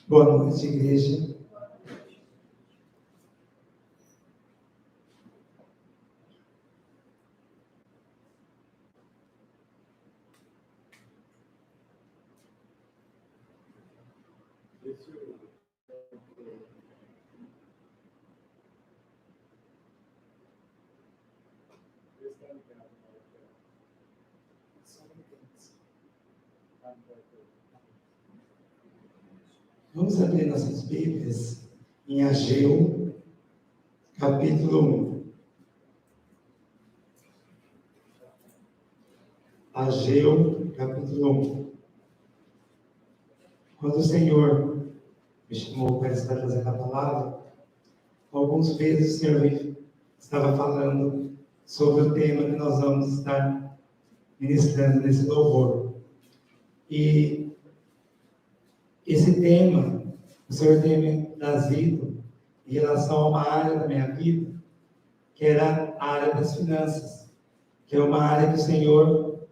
Boa noite, igreja. Vamos abrir nossas Bíblias em Ageu, capítulo 1. Ageu, capítulo 1. Quando o Senhor me chamou para estar trazendo a palavra, alguns vezes o Senhor estava falando sobre o tema que nós vamos estar ministrando nesse louvor. E esse tema, o Senhor tem me trazido em relação a uma área da minha vida, que era a área das finanças, que é uma área que o Senhor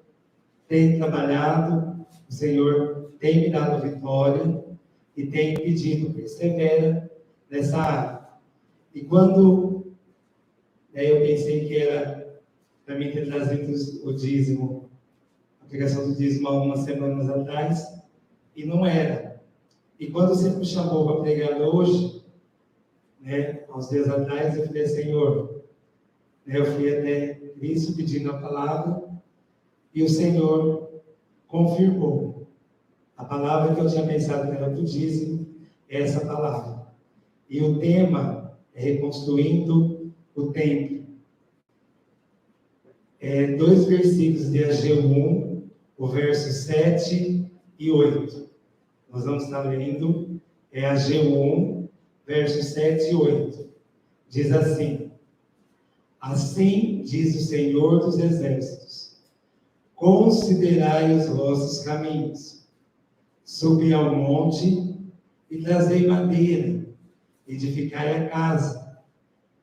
tem trabalhado, o Senhor tem me dado vitória e tem pedido persevera nessa área. E quando eu pensei que era para mim ter trazido o dízimo, a aplicação do dízimo há algumas semanas atrás, e não era. E quando você me chamou para pregar hoje, há uns dias atrás, eu falei, Senhor, eu fui até Cristo pedindo a palavra, e o Senhor confirmou. A palavra que eu tinha pensado que era do dízimo, é essa palavra. E o tema é reconstruindo o templo. Dois versículos de Ageu 1, o verso 7 e 8. Nós vamos estar lendo, Ageu 1, versos 7 e 8. Diz assim: Assim diz o Senhor dos Exércitos, considerai os vossos caminhos, subi ao monte e trazei madeira, edificai a casa,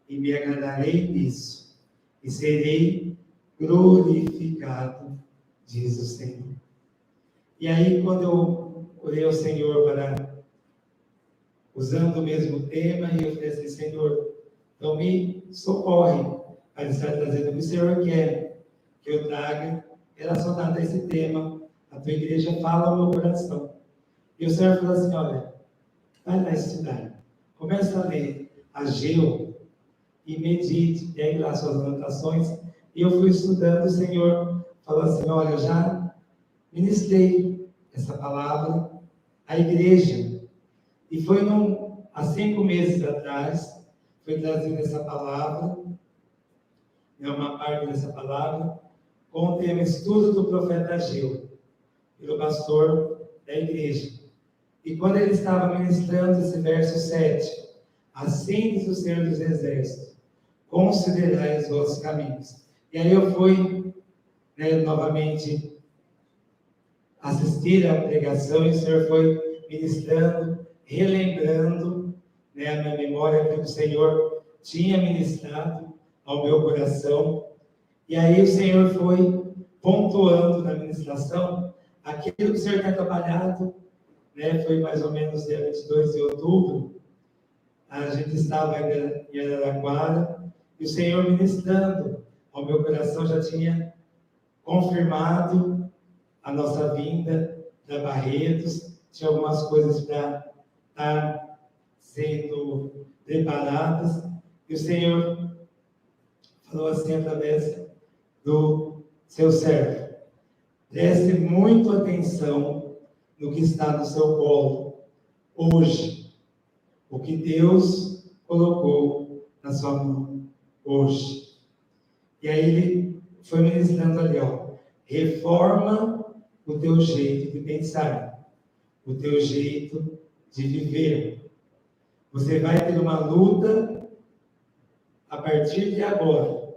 e me agradarei disso, e serei glorificado, diz o Senhor. E aí, quando eu orei ao Senhor usando o mesmo tema, e eu falei assim, Senhor, então me socorre para estar trazendo o que o Senhor quer que eu traga relacionado a esse tema. A tua igreja fala ao meu coração. E o Senhor falou assim, olha, vai lá estudar. Começa a ler Ageu e medite, pegue lá suas anotações. E eu fui estudando, o Senhor falou assim, olha, eu já ministrei essa palavra à igreja. E foi há 5 meses atrás, foi trazida essa palavra, uma parte dessa palavra, com o tema Estudo do Profeta Ageu, pelo pastor da igreja. E quando ele estava ministrando esse verso 7, assim diz o Senhor dos Exércitos, considerai os vossos caminhos. E aí eu fui novamente assistir à pregação, e o Senhor foi ministrando, relembrando a minha memória, que o Senhor tinha ministrado ao meu coração. E aí o Senhor foi pontuando na ministração aquilo que o Senhor tinha trabalhado, foi mais ou menos dia 22 de outubro, a gente estava ainda em Araraquara, e o Senhor ministrando ao meu coração já tinha confirmado a nossa vinda para Barretos, tinha algumas coisas para estar sendo preparadas, e o Senhor falou assim através do seu servo, preste muito atenção no que está no seu colo hoje, o que Deus colocou na sua mão hoje. E aí ele foi ministrando ali, reforma o teu jeito de pensar, o teu jeito de viver. Você vai ter uma luta a partir de agora,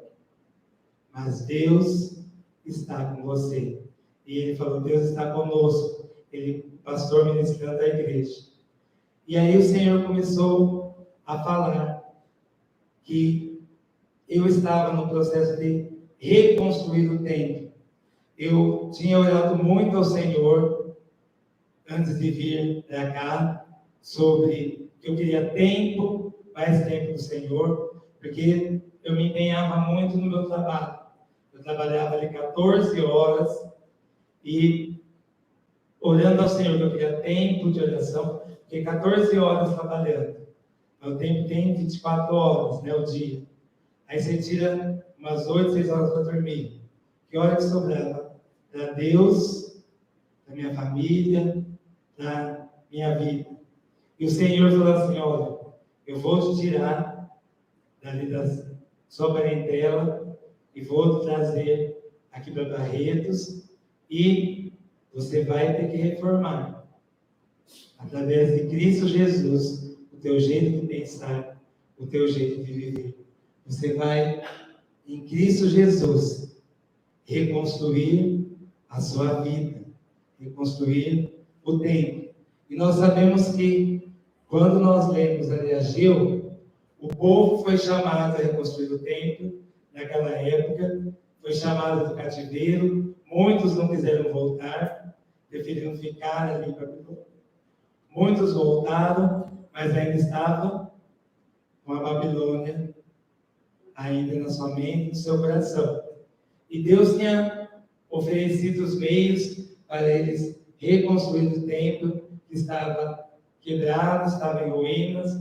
mas Deus está com você. E ele falou, Deus está conosco. Ele, pastor, ministrando a igreja. E aí o Senhor começou a falar que eu estava no processo de reconstruir o templo. Eu tinha orado muito ao Senhor antes de vir para cá, sobre que eu queria mais tempo do Senhor, porque eu me empenhava muito no meu trabalho. Eu trabalhava ali 14 horas e orando ao Senhor, que eu queria tempo de oração, porque 14 horas trabalhando. O tempo tem 24 horas, né, o dia. Aí você tira umas 8, 6 horas para dormir. Que hora que sobrava? Para Deus, para minha família, para minha vida. E o Senhor falou assim, olha, eu vou te tirar dali da sua parentela e vou te trazer aqui para Barretos e você vai ter que reformar, através de Cristo Jesus, o teu jeito de pensar, o teu jeito de viver. Você vai, em Cristo Jesus, reconstruir a sua vida, reconstruir o templo. E nós sabemos que, quando nós lemos ali Ageu, o povo foi chamado a reconstruir o templo, naquela época, foi chamado do cativeiro, muitos não quiseram voltar, preferiram ficar ali em Babilônia. Muitos voltaram, mas ainda estavam com a Babilônia ainda na sua mente, no seu coração. E Deus tinha oferecido os meios para eles reconstruir o templo que estava quebrado, estava em ruínas.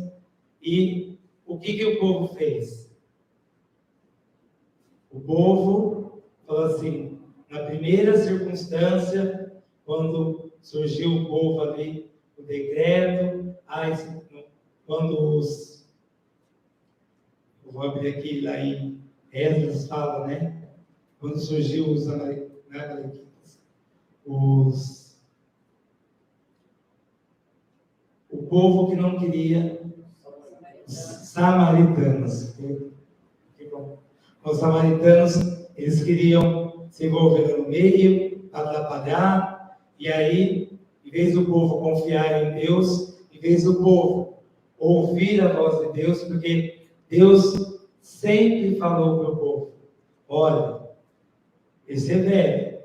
E o que o povo fez? O povo falou assim, na primeira circunstância, quando surgiu o povo ali, o decreto, quando eu vou abrir aqui lá em Esdras fala, né? Quando surgiu os amalequitas, o povo que não queria, os samaritanos. Que bom. Os samaritanos, eles queriam se envolver no meio, atrapalhar, e aí, em vez do povo confiar em Deus, em vez do povo ouvir a voz de Deus, porque Deus sempre falou para o povo, olha, esse é velho,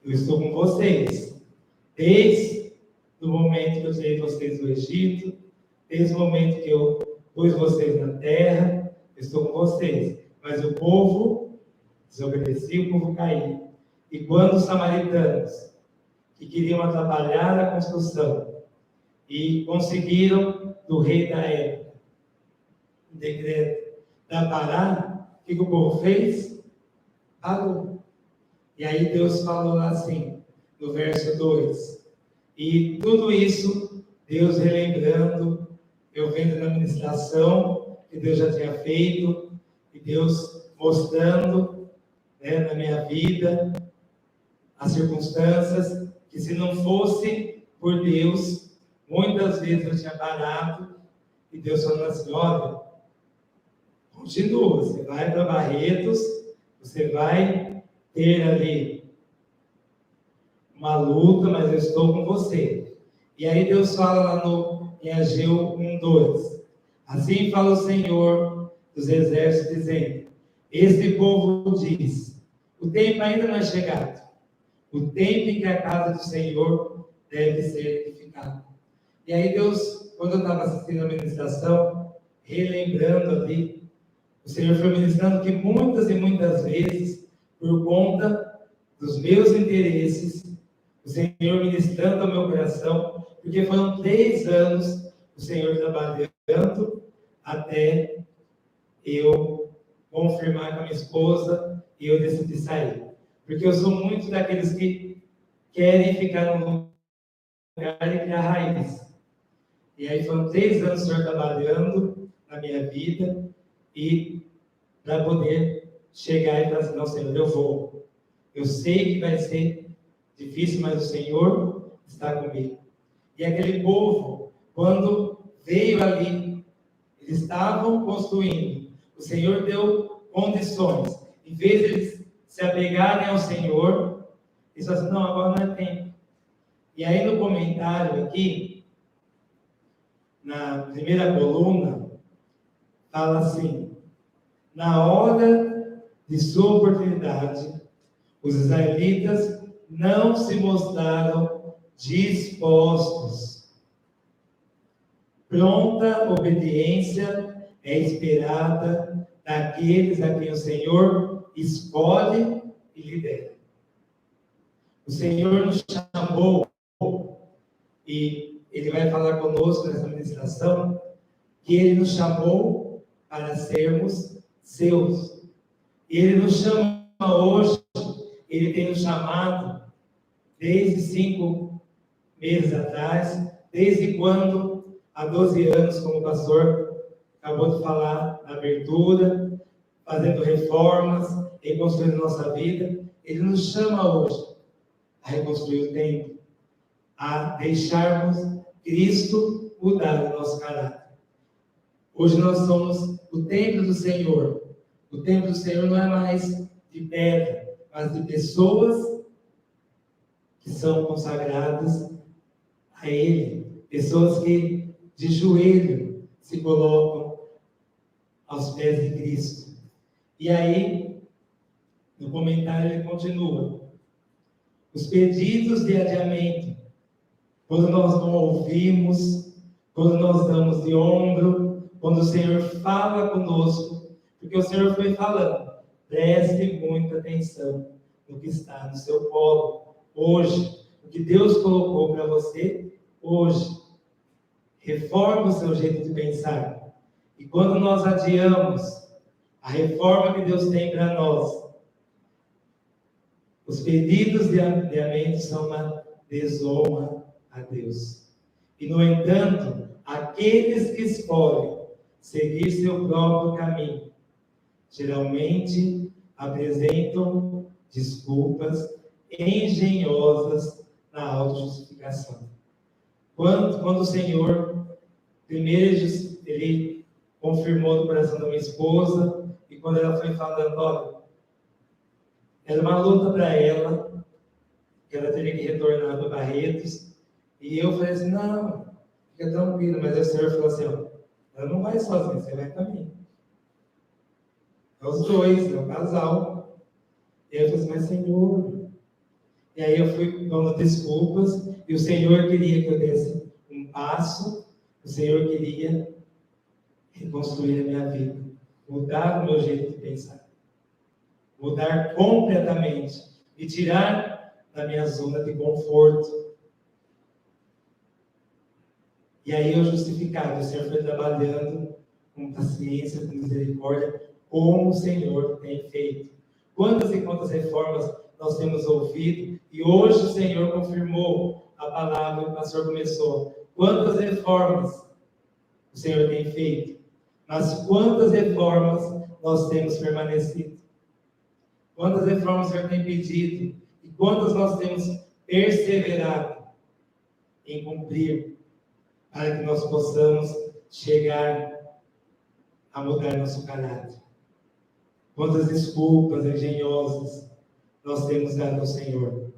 eu estou com vocês, desde o momento que eu tirei vocês do Egito, desde o momento que eu pus vocês na terra, eu estou com vocês. Mas o povo desobedecia, o povo caiu. E quando os samaritanos, que queriam atrapalhar a construção, e conseguiram, do rei da época, o decreto da parar, o que o povo fez? Parou. E aí Deus falou assim, no verso 2, e tudo isso, Deus relembrando, eu vendo na ministração, que Deus já tinha feito, e Deus mostrando, né, na minha vida, as circunstâncias, que se não fosse por Deus, muitas vezes eu tinha parado, e Deus falando assim, olha, continua, você vai para Barretos, você vai ter ali uma luta, mas eu estou com você. E aí Deus fala lá em Ageu 1:2. Assim fala o Senhor dos Exércitos, dizendo, este povo diz, o tempo ainda não é chegado, o tempo em que a casa do Senhor deve ser edificada. E aí Deus, quando eu estava assistindo a ministração, relembrando ali, o Senhor foi ministrando que muitas e muitas vezes, por conta dos meus interesses, o Senhor ministrando ao meu coração, porque foram 3 anos o Senhor trabalhando até eu confirmar com a minha esposa e eu decidi sair. Porque eu sou muito daqueles que querem ficar num lugar e criar raiz. E aí foram 3 anos o Senhor trabalhando na minha vida e para poder chegar e falar assim, não, Senhor, eu vou. Eu sei que vai ser difícil, mas o Senhor está comigo. E aquele povo, quando veio ali, eles estavam construindo. O Senhor deu condições. Em vez de eles se apegarem ao Senhor, eles falaram assim, não, agora não é tempo. E aí no comentário aqui, na primeira coluna, fala assim, na hora de sua oportunidade, os israelitas não se mostraram dispostos Pronta obediência é esperada daqueles a quem o Senhor escolhe e lidera. O Senhor nos chamou, e Ele vai falar conosco nessa ministração, que Ele nos chamou para sermos seus. Ele nos chama hoje, Ele tem nos chamado desde 5 meses atrás, desde quando, há 12 anos, como o pastor acabou de falar na abertura, fazendo reformas, reconstruindo nossa vida. Ele nos chama hoje a reconstruir o templo, a deixarmos Cristo mudar o nosso caráter. Hoje nós somos o templo do Senhor. O templo do Senhor não é mais de pedra, mas de pessoas que são consagradas a Ele. Pessoas que de joelho se colocam aos pés de Cristo. E aí, no comentário ele continua. Os pedidos de adiamento, quando nós não ouvimos, quando nós damos de ombro, quando o Senhor fala conosco, porque o Senhor foi falando, preste muita atenção no que está no seu colo, hoje, o que Deus colocou para você, hoje. Reforma o seu jeito de pensar. E quando nós adiamos a reforma que Deus tem para nós, os pedidos de adiamento são uma desonra a Deus. E, no entanto, aqueles que escolhem seguir seu próprio caminho, geralmente apresentam desculpas engenhosas na autojustificação. Quando o Senhor, primeiro, Ele confirmou no coração da minha esposa, e quando ela foi falando, olha, era uma luta para ela, que ela teria que retornar para Barretos, e eu falei assim, não, fica tranquilo, mas o Senhor falou assim, ó, ela não vai sozinha, você vai comigo. É os dois, é o casal. E eu falei assim, mas Senhor... E aí eu fui dando desculpas, e o Senhor queria que eu desse um passo, o Senhor queria reconstruir a minha vida, mudar o meu jeito de pensar, mudar completamente, me tirar da minha zona de conforto. E aí eu justificava, o Senhor foi trabalhando com paciência, com misericórdia, como o Senhor tem feito. Quantas e quantas reformas nós temos ouvido, e hoje o Senhor confirmou a palavra que o pastor começou. Quantas reformas o Senhor tem feito, mas quantas reformas nós temos permanecido? Quantas reformas o Senhor tem pedido, e quantas nós temos perseverado em cumprir, para que nós possamos chegar a mudar nosso caráter? Quantas desculpas engenhosas nós temos dado ao Senhor.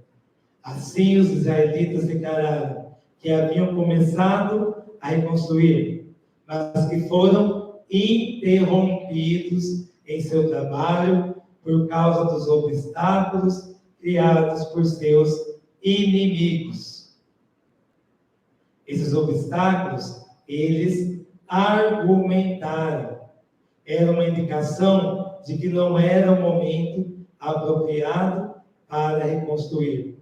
Assim os israelitas declararam que haviam começado a reconstruir, mas que foram interrompidos em seu trabalho por causa dos obstáculos criados por seus inimigos. Esses obstáculos, eles argumentaram. Era uma indicação de que não era o momento apropriado para reconstruir.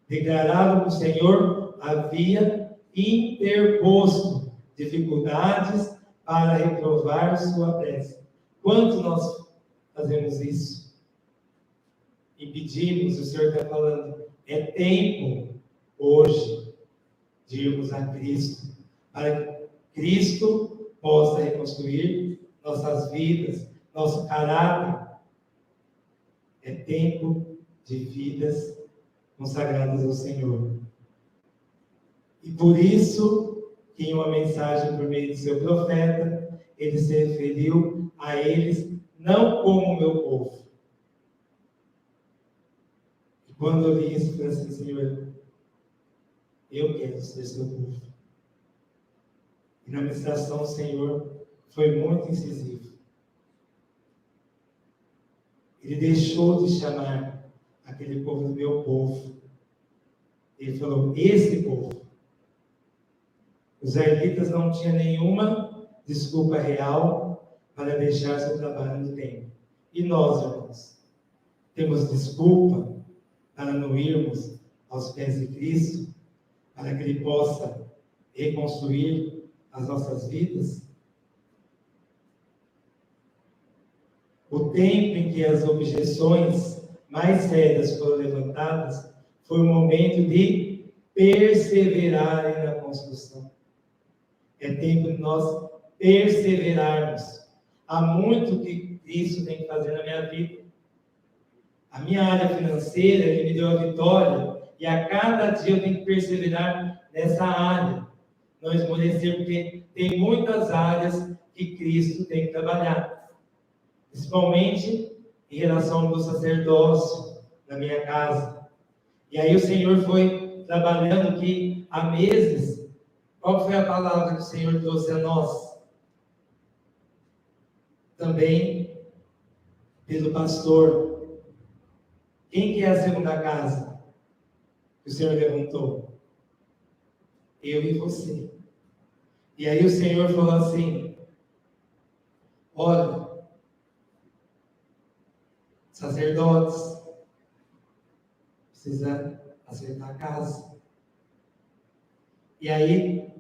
Declararam que o Senhor havia interposto dificuldades para reprovar sua prece. Quanto nós fazemos isso? E pedimos, o Senhor está falando, é tempo hoje de irmos a Cristo, para que Cristo possa reconstruir nossas vidas, nosso caráter. É tempo de vidas consagradas ao Senhor. E por isso, que em uma mensagem por meio de seu profeta, ele se referiu a eles não como meu povo. E quando eu li isso, eu falei assim, Senhor, eu quero ser seu povo. E na ministração, o Senhor foi muito incisivo. Ele deixou de chamar aquele povo do meu povo. Ele falou, esse povo. Os israelitas não tinham nenhuma desculpa real para deixar seu trabalho no templo. E nós, irmãos, temos desculpa para não irmos aos pés de Cristo, para que Ele possa reconstruir as nossas vidas? O tempo em que as objeções mais sérias foram levantadas foi o momento de perseverarem na construção. É tempo de nós perseverarmos. Há muito que Cristo tem que fazer na minha vida. A minha área financeira, Ele me deu a vitória, e a cada dia eu tenho que perseverar nessa área. Não esmorecer, porque tem muitas áreas que Cristo tem que trabalhar. Principalmente em relação ao meu sacerdócio, na minha casa. E aí o Senhor foi trabalhando que há meses. Qual foi a palavra que o Senhor trouxe a nós? Também pelo pastor. Quem que é a segunda casa que o Senhor levantou? Eu e você. E aí o Senhor falou assim: olha, sacerdotes, precisa acertar a casa. E aí,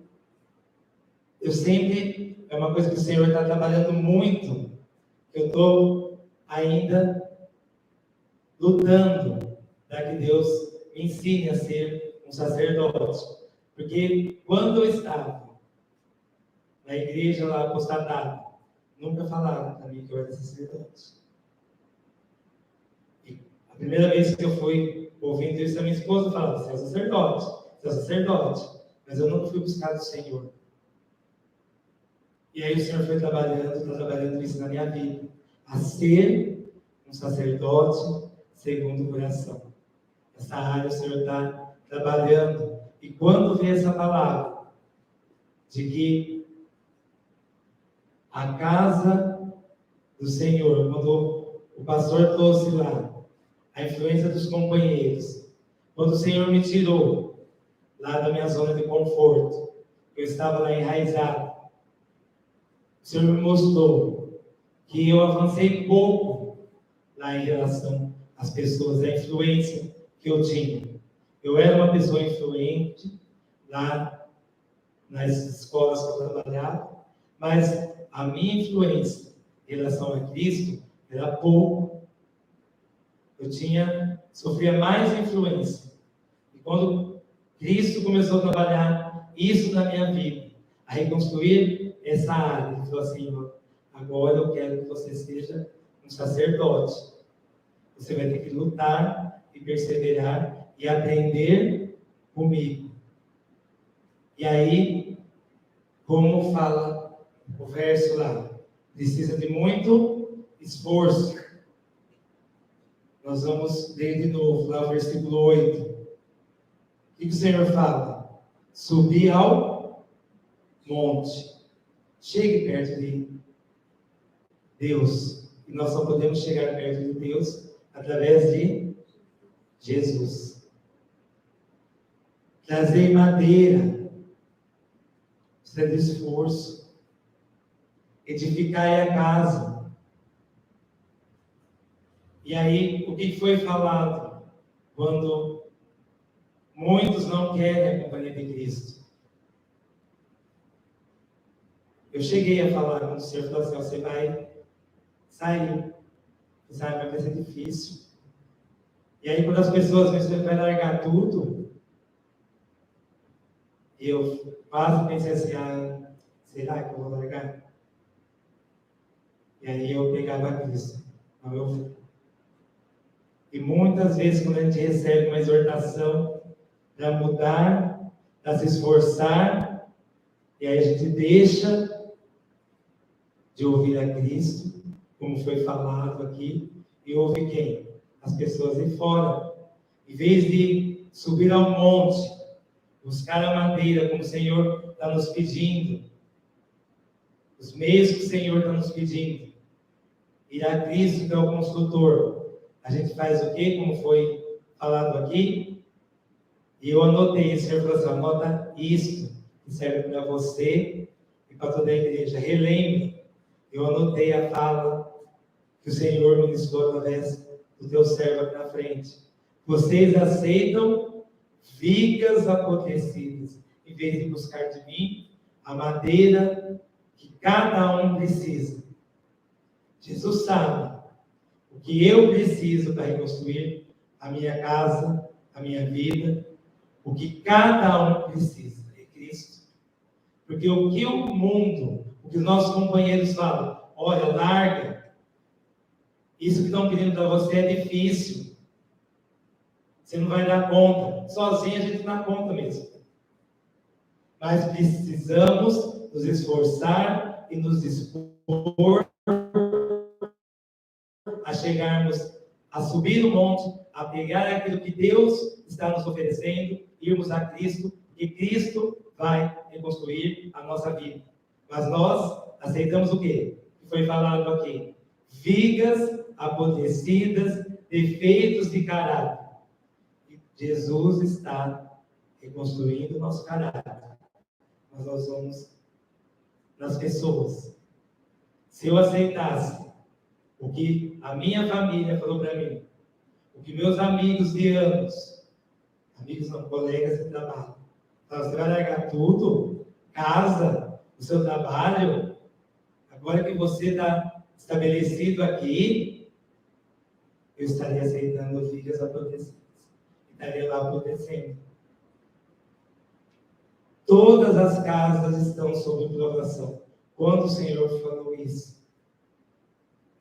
eu sempre, é uma coisa que o Senhor está trabalhando muito, eu estou ainda lutando para que Deus me ensine a ser um sacerdote. Porque quando eu estava na igreja lá apostatada, nunca falaram para mim que eu era sacerdote. E a primeira vez que eu fui ouvindo isso, a minha esposa falava: você é sacerdote, você é sacerdote. Mas eu não fui buscar do Senhor. E aí o Senhor foi trabalhando, está trabalhando isso na minha vida, a ser um sacerdote segundo o coração. Essa área o Senhor está trabalhando. E quando vem essa palavra de que a casa do Senhor, quando o pastor trouxe lá a influência dos companheiros, quando o Senhor me tirou lá da minha zona de conforto, eu estava lá enraizado, o Senhor me mostrou que eu avancei pouco lá em relação às pessoas, a influência que eu tinha. Eu era uma pessoa influente lá nas escolas que eu trabalhava, mas a minha influência em relação a Cristo era pouco. Eu sofria mais influência. E quando Cristo começou a trabalhar isso na minha vida, a reconstruir essa área, ele falou assim: agora eu quero que você seja um sacerdote. Você vai ter que lutar e perseverar e aprender comigo. E aí, como fala o verso lá, precisa de muito esforço. Nós vamos ler de novo lá o versículo 8. O que o Senhor fala? Subir ao monte. Chegue perto de Deus. E nós só podemos chegar perto de Deus através de Jesus. Trazer madeira. Precisa de esforço. Edificar a casa. E aí, o que foi falado quando muitos não querem a companhia de Cristo? Eu cheguei a falar com o Senhor, falou assim: você vai sair. Você sabe, vai ser difícil. E aí, quando as pessoas me dizem que vai largar tudo, eu quase pensei assim: será que eu vou largar? E aí eu pegava Cristo. Não, eu vou. E muitas vezes, quando a gente recebe uma exortação para mudar, para se esforçar, e aí a gente deixa de ouvir a Cristo, como foi falado aqui, e ouve quem? As pessoas de fora. Em vez de subir ao monte, buscar a madeira, como o Senhor está nos pedindo, os meios que o Senhor está nos pedindo, ir a Cristo, que é o construtor, a gente faz o quê? Como foi falado aqui? E eu anotei, o Senhor falou assim: anota isto, que serve para você e para toda a igreja. Relembre, eu anotei a fala que o Senhor ministrou através do teu servo aqui na frente. Vocês aceitam vigas apodrecidas, em vez de buscar de mim a madeira que cada um precisa. Jesus sabe o que eu preciso para reconstruir a minha casa, a minha vida, o que cada um precisa, é Cristo. Porque o que o mundo, o que os nossos companheiros falam, olha, larga, isso que estão pedindo para você é difícil, você não vai dar conta, sozinho a gente não dá conta mesmo. Mas precisamos nos esforçar e nos dispor a chegarmos, a subir o monte, a pegar aquilo que Deus está nos oferecendo, irmos a Cristo, e Cristo vai reconstruir a nossa vida. Mas nós aceitamos o quê? Que foi falado aqui. Vigas apodrecidas, defeitos de caráter. E Jesus está reconstruindo o nosso caráter. Mas nós vamos nas pessoas. Se eu aceitasse o que a minha família falou para mim, o que meus amigos de anos, amigos não, colegas de trabalho, você vai largar tudo, casa, o seu trabalho, agora que você está estabelecido aqui, eu estaria aceitando vigas apodrecidas, estaria lá apodrecendo. Todas as casas estão sob provação. Quando o Senhor falou isso,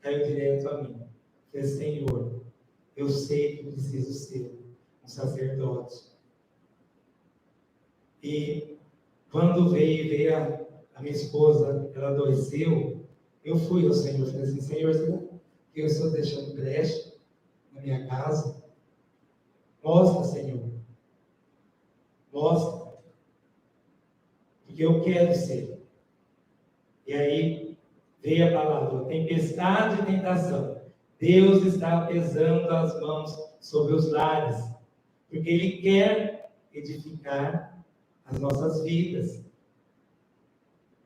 caiu direto a mim. Falei, Senhor, eu sei que preciso ser um sacerdote. E quando veio a minha esposa, ela adoeceu, eu fui ao Senhor, falei assim, Senhor, será que eu estou deixando brecha na minha casa? Mostra, Senhor. Mostra. Porque eu quero ser. E aí veio a palavra, tempestade e tentação. Deus está pesando as mãos sobre os lares, porque Ele quer edificar as nossas vidas.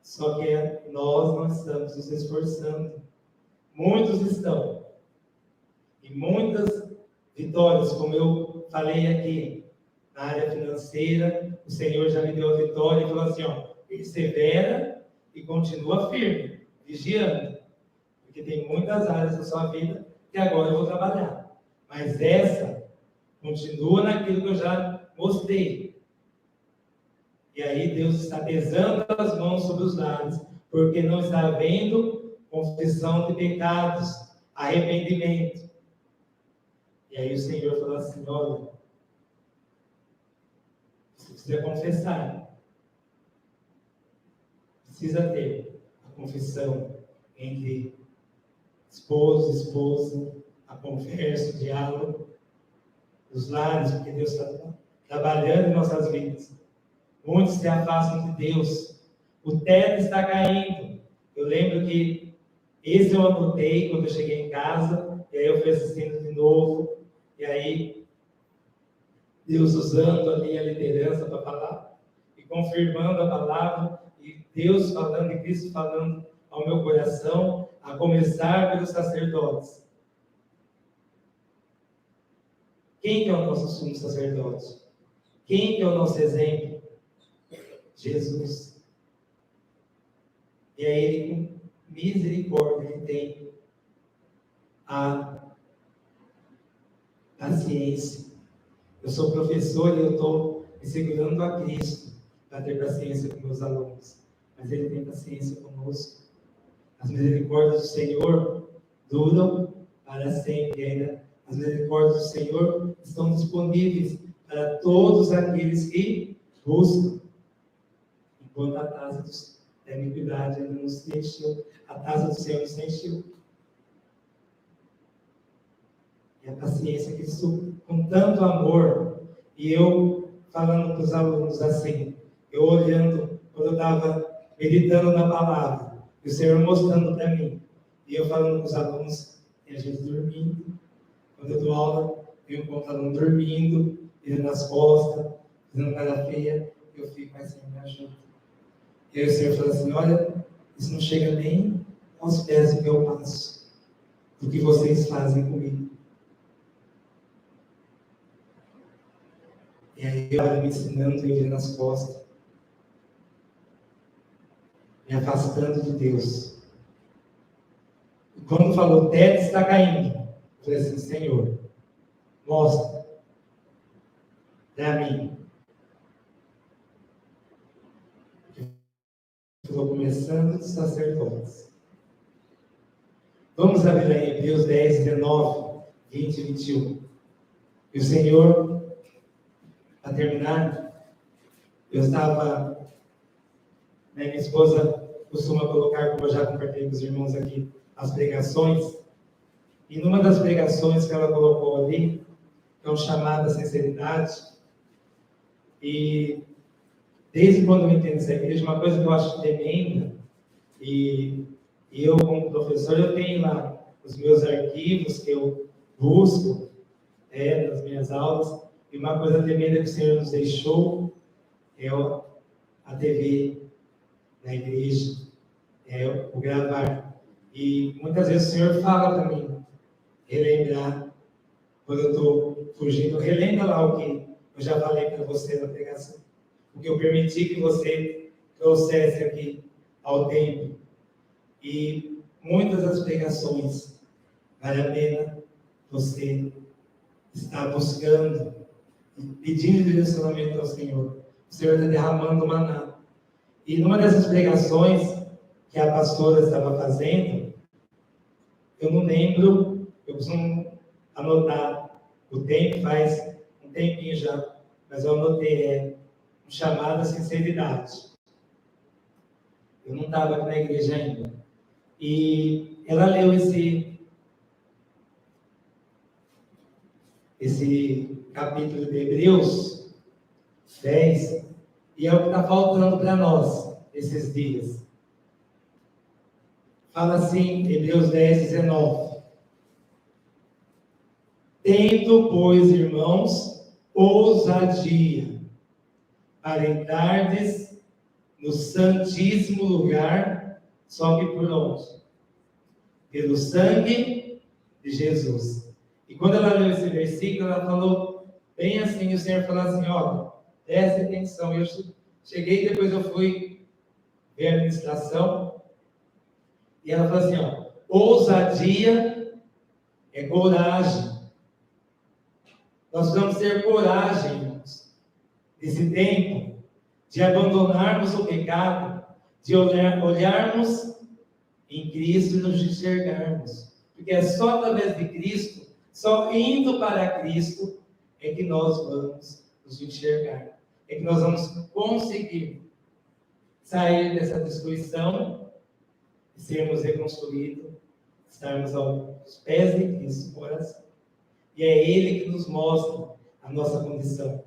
Só que nós não estamos nos esforçando. Muitos estão. E muitas vitórias, como eu falei aqui, na área financeira, o Senhor já me deu a vitória e falou assim, persevera e continua firme, vigiando. Porque tem muitas áreas da sua vida que agora eu vou trabalhar. Mas essa continua naquilo que eu já mostrei. E aí Deus está pesando as mãos sobre os lares, porque não está havendo confissão de pecados, arrependimento. E aí o Senhor falou assim, olha, você precisa confessar. Precisa ter a confissão entre esposo e esposa, a conversa, o diálogo, os lares, porque Deus está trabalhando em nossas vidas. Muitos se afastam de Deus. O teto está caindo. Eu lembro que esse eu anotei quando eu cheguei em casa, e aí eu fui assistindo de novo, e aí Deus usando ali a liderança para falar, e confirmando a palavra, e Deus falando, e Cristo falando ao meu coração, a começar pelos sacerdotes. Quem que é o nosso sumo sacerdote? Quem que é o nosso exemplo? Jesus. E aí ele, com misericórdia, ele tem a paciência. Eu sou professor e eu estou me segurando a Cristo para ter paciência com meus alunos. Mas ele tem paciência conosco. As misericórdias do Senhor duram para sempre. E ainda as misericórdias do Senhor estão disponíveis para todos aqueles que buscam. Enquanto a taça da iniquidade ainda não se encheu, a taça do Senhor não se encheu. E a paciência que isso, com tanto amor, e eu falando para os alunos assim, eu olhando, quando eu estava meditando na palavra, e o Senhor mostrando para mim, e eu falando com os alunos, e a gente dormindo. Quando eu dou aula, eu encontro o aluno dormindo, virando as costas, fazendo cara feia, eu fico assim, me ajuda. E aí o Senhor falou assim, olha, isso não chega nem aos pés do que eu passo, do que vocês fazem comigo. E aí eu estava me ensinando e eu nas costas, me afastando de Deus. E quando falou, o teto está caindo, eu falei assim, Senhor, mostra para mim. Estou começando dos sacerdotes. Vamos abrir aí Hebreus 10, 19, 20 e 21. E o Senhor, para terminar, eu estava, minha esposa costuma colocar, como eu já compartilhei com os irmãos aqui, as pregações. E numa das pregações que ela colocou ali, que é um chamado à sinceridade, e desde quando eu entendo essa igreja, uma coisa que eu acho tremenda, e eu, como professor, eu tenho lá os meus arquivos que eu busco nas minhas aulas, e uma coisa tremenda que o Senhor nos deixou é a TV na igreja, é o gravar. E muitas vezes o Senhor fala para mim, relembrar, quando eu estou fugindo, relembra lá o que eu já falei para você na pregação, o que eu permiti que você trouxesse aqui ao templo. E muitas das pregações, vale a pena você estar buscando e pedindo direcionamento ao Senhor. O Senhor está derramando maná. E numa dessas pregações que a pastora estava fazendo, eu não lembro, eu costumo anotar o tempo, faz um tempinho já, mas eu anotei, um chamado à sinceridade. Eu não estava aqui na igreja ainda. E ela leu esse capítulo de Hebreus 10, e é o que está faltando para nós esses dias. Fala assim, Hebreus 10, 19. Tendo, pois, irmãos, ousadia para entrardes no santíssimo lugar, só que por onde? Pelo sangue de Jesus. E quando ela leu esse versículo, ela falou bem assim, o Senhor falou assim, ó, presta atenção. Eu cheguei, depois eu fui ver a ministração, e ela falou assim, ó, ousadia é coragem. Nós precisamos ter coragem, irmãos, nesse tempo, de abandonarmos o pecado, de olharmos em Cristo e nos enxergarmos. Porque é só através de Cristo, só indo para Cristo, é que nós vamos nos enxergar. É que nós vamos conseguir sair dessa destruição e sermos reconstruídos, estarmos aos pés de Cristo, coração. E é Ele que nos mostra a nossa condição.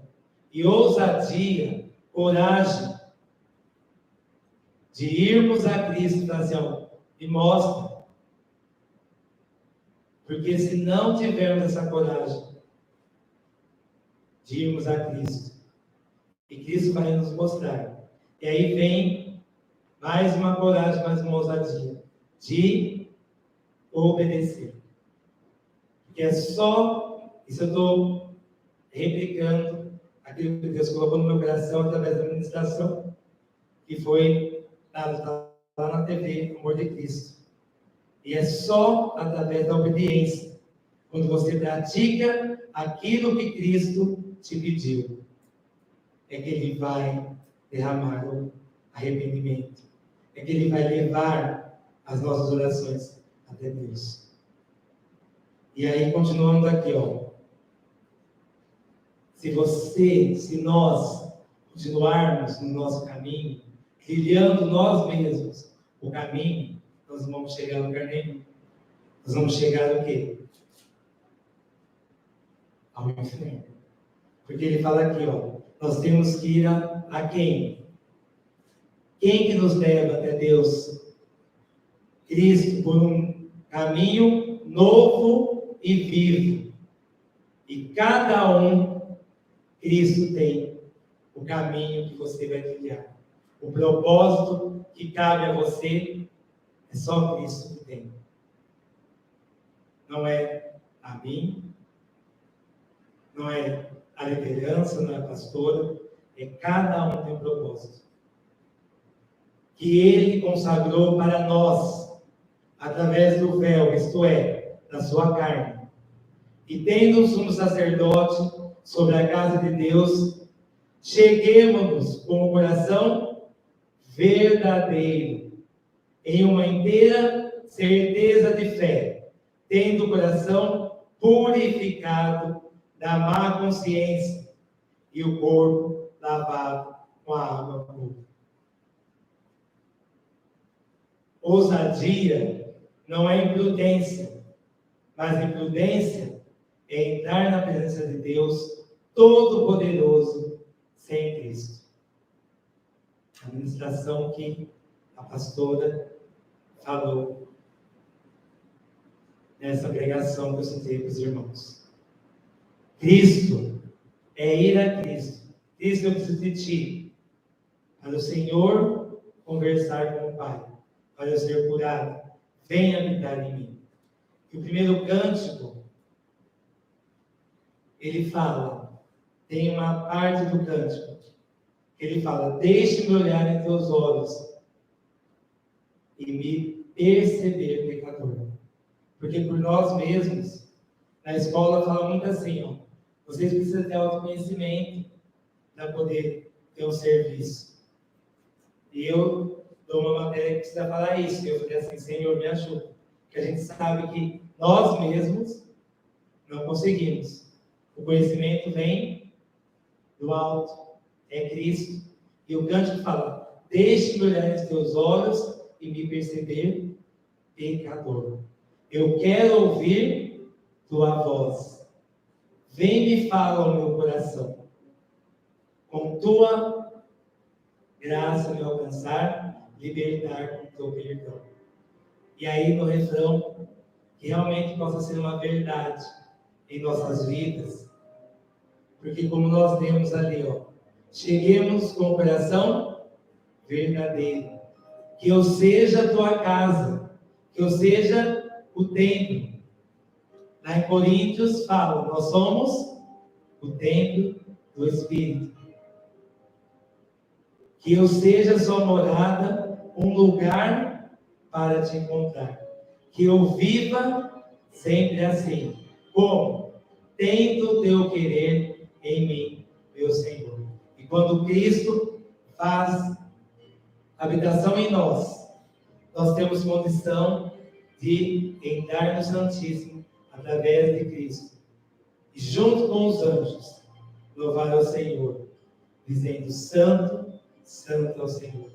E ousadia, coragem, de irmos a Cristo e falar assim, ó, me mostra. Porque se não tivermos essa coragem de irmos a Cristo, e Cristo vai nos mostrar. E aí vem mais uma coragem, mais uma ousadia de obedecer. Porque é só, isso eu estou replicando aquilo que Deus colocou no meu coração através da ministração, que foi dado lá na TV, o amor de Cristo. E é só através da obediência, quando você pratica aquilo que Cristo te pediu, é que Ele vai derramar o arrependimento, é que Ele vai levar as nossas orações até Deus. E aí, continuando aqui, ó. Se nós continuarmos no nosso caminho, trilhando nós mesmos o caminho, nós não vamos chegar a lugar nenhum. Nós vamos chegar ao quê? Ao inferno. Porque ele fala aqui, ó, nós temos que ir a quem? Quem que nos leva até Deus? Cristo, por um caminho novo e vivo. E cada um, Cristo tem o caminho que você vai trilhar. O propósito que cabe a você é só Cristo que tem. Não é a mim, não é a liderança, não é a pastora, é cada um tem um propósito. Que Ele consagrou para nós, através do véu, isto é, da sua carne. E tendo um sumo sacerdote sobre a casa de Deus, cheguemo-nos com o coração verdadeiro, em uma inteira certeza de fé, tendo o coração purificado da má consciência e o corpo lavado com a água pura. Ousadia não é imprudência, mas imprudência é entrar na presença de Deus Todo-Poderoso sem Cristo. A ministração que a pastora falou nessa pregação que eu citei para os irmãos. Cristo é ir a Cristo. Cristo, eu preciso de ti, para o Senhor conversar com o Pai, para eu ser curado. Venha habitar em mim. E o primeiro cântico, ele fala, tem uma parte do cântico, ele fala: deixe-me olhar em teus olhos e me perceber pecador. Porque por nós mesmos, na escola fala muito assim, ó, vocês precisam ter autoconhecimento para poder ter um serviço. E eu dou uma matéria que precisa falar isso. Eu falei assim: Senhor, me ajuda. Porque a gente sabe que nós mesmos não conseguimos. O conhecimento vem do alto, é Cristo. E o cântico fala: deixe-me olhar nos teus olhos e me perceber pecador. Eu quero ouvir tua voz. Vem me fala ao meu coração. Com tua graça me alcançar, libertar com teu perdão. E aí no refrão, que realmente possa ser uma verdade em nossas vidas. Porque como nós temos ali, ó, cheguemos com o coração verdadeiro. Que eu seja a tua casa, que eu seja o templo. Lá em Coríntios fala, nós somos o templo do Espírito. Que eu seja sua morada, um lugar para te encontrar. Que eu viva sempre assim. Como? Tendo o teu querer em mim, meu Senhor. E quando Cristo faz habitação em nós, nós temos condição de entrar no Santíssimo através de Cristo. E junto com os anjos, louvar ao Senhor, dizendo: Santo, Santo é o Senhor.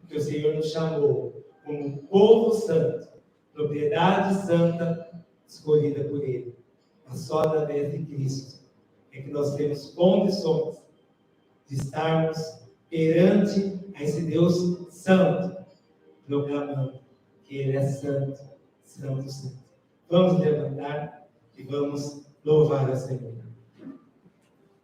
Porque o Senhor nos chamou como um povo santo, propriedade santa, escolhida por Ele. Mas só através de Cristo é que nós temos condições de estarmos perante a esse Deus santo, proclamando que Ele é santo, santo, santo. Vamos levantar e vamos louvar ao Senhor.